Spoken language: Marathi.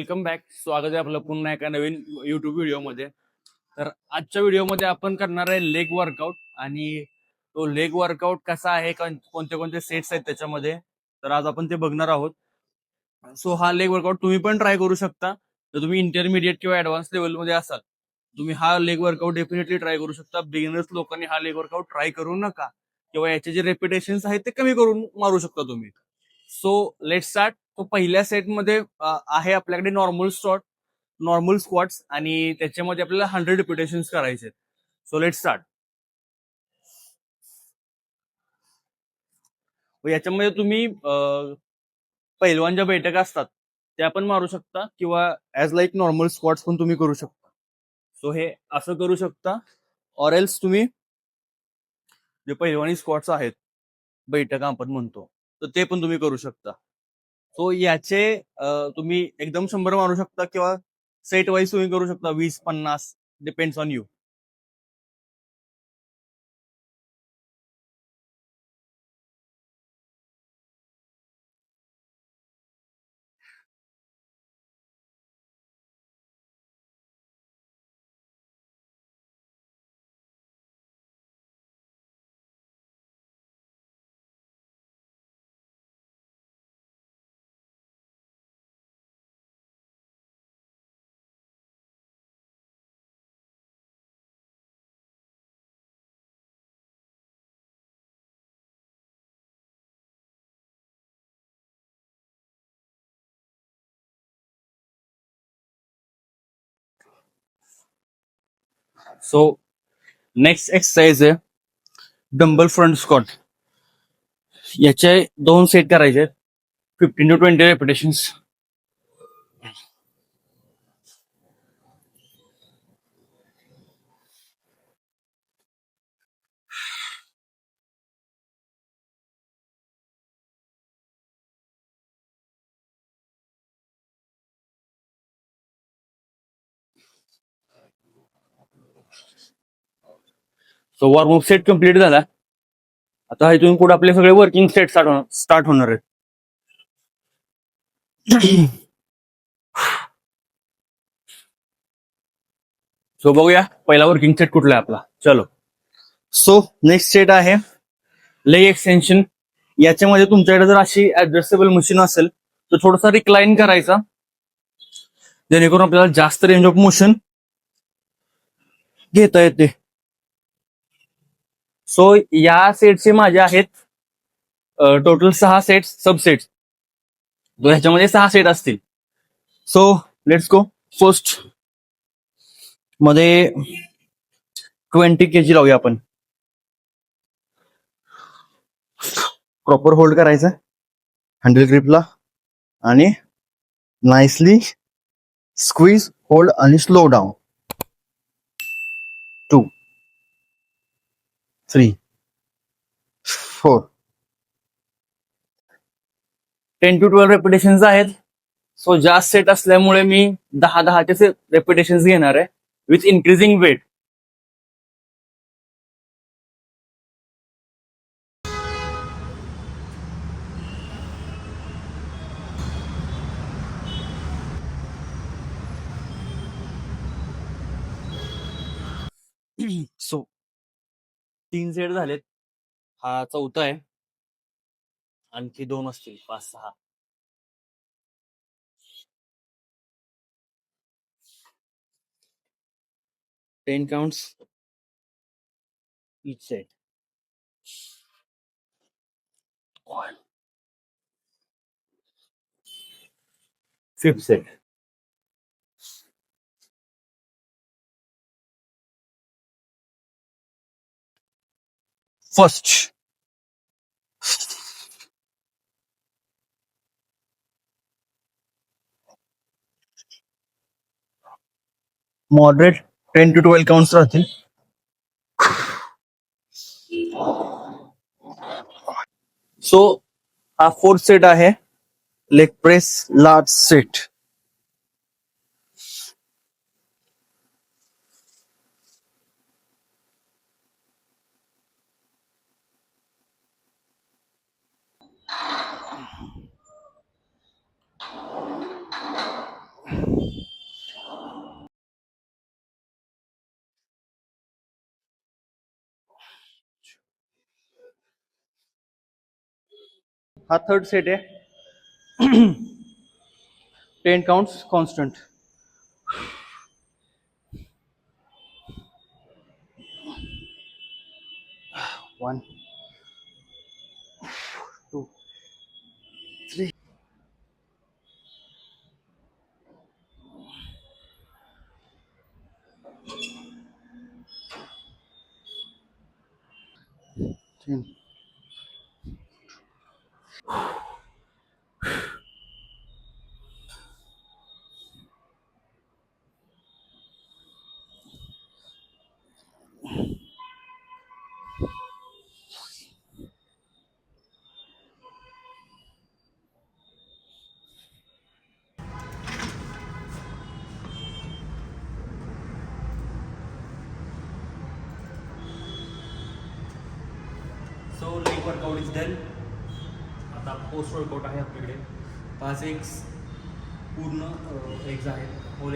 Welcome back. स्वागत आहे आपलं पुन्हा एका नवीन युट्यूब व्हिडिओमध्ये. तर आजच्या व्हिडिओमध्ये आपण करणार आहे लेग वर्कआउट आणि तो लेग वर्कआउट कसा आहे, कोणते कोणते सेट्स आहेत त्याच्यामध्ये, तर आज आपण ते बघणार आहोत. सो हा लेग वर्कआउट तुम्ही पण ट्राय करू शकता. जर तुम्ही इंटरमिडिएट किंवा ऍडव्हान्स लेवलमध्ये असाल, तुम्ही हा लेग वर्कआउट डेफिनेटली ट्राय करू शकता. बिगिनर्स लोकांनी हा लेग वर्कआउट ट्राय करू नका किंवा याचे जे रेपिटेशन्स आहेत ते कमी करून मारू शकता तुम्ही. So let start. तो पहिल्या सेटमध्ये आहे आपल्याकडे नॉर्मल स्क्वॉट्स आणि त्याच्यामध्ये आपल्याला 100 रिपिटेशन्स करायचे. So let start. याच्यामध्ये तुम्ही पहिलवान ज्या बैठक असतात त्या पण मारू शकता किंवा ऍज लाईक नॉर्मल स्क्वॉट्स पण तुम्ही करू शकता. सो हे असं करू शकता. ऑर एल्स तुम्ही जे पहिलवानी स्क्वॉट्स आहेत, बैठका आपण म्हणतो, तर ते पण तुम्ही करू शकता. सो याचे तुम्ही एकदम 100 मारू शकता किंवा सेट वाईज तुम्ही करू शकता 20-50, depends on you. So next exercise आहे डंबल फ्रंट स्क्वॉट. याचे 2 सेट करायचे, 15 to 20 रेपिटेशन्स. So warm up set complete झाला. आता इथून पुढे आपले सगळे वर्किंग सेट स्टार्ट होणार आहेत. सो बघूया पहिला वर्किंग सेट कुठला आहे आपला. चलो. सो नेक्स्ट सेट आहे लेग एक्सटेन्शन. याच्यामध्ये तुमच्याकडे जर अशी ऍडजस्टेबल मशीन असेल तर थोडासा रिक्लाइन करायचा, जेणेकरून आपल्याला जास्त रेंज ऑफ मोशन घेता येते. सो या सेटचे माझे आहेत टोटल 6 सेट, सबसेट. तो ह्याच्यामध्ये 6 सेट असतील. So let's go. फर्स्ट मध्ये 20 kg लावूया आपण. प्रॉपर होल्ड करायचं हँडल ग्रिपला आणि नाईसली स्क्वीज, होल्ड आणि स्लो डाऊन. 2, 3, 4, 10 to 12 रेपिटेशन्स आहेत. सो जास्त सेट असल्यामुळे मी 10-10चे रेपिटेशन्स घेणार आहे with increasing weight. So 3 set झालेत, हा चौथा आहे. आणखी 2 असतील, 5-6. Ten counts each set. 1. 5th set. First. Moderate 10 to 12 counts राहतील. सो हा 4th सेट आहे लेग प्रेस लार्ज सेट. हा थर्ड सेट आहे. 10 counts constant. 1 2 3 10. So leg workout is done. आता पोस्ट वर्कआउट आहे आपल्याकडे. 5 एग्स पूर्ण एग्ज आहेत. होल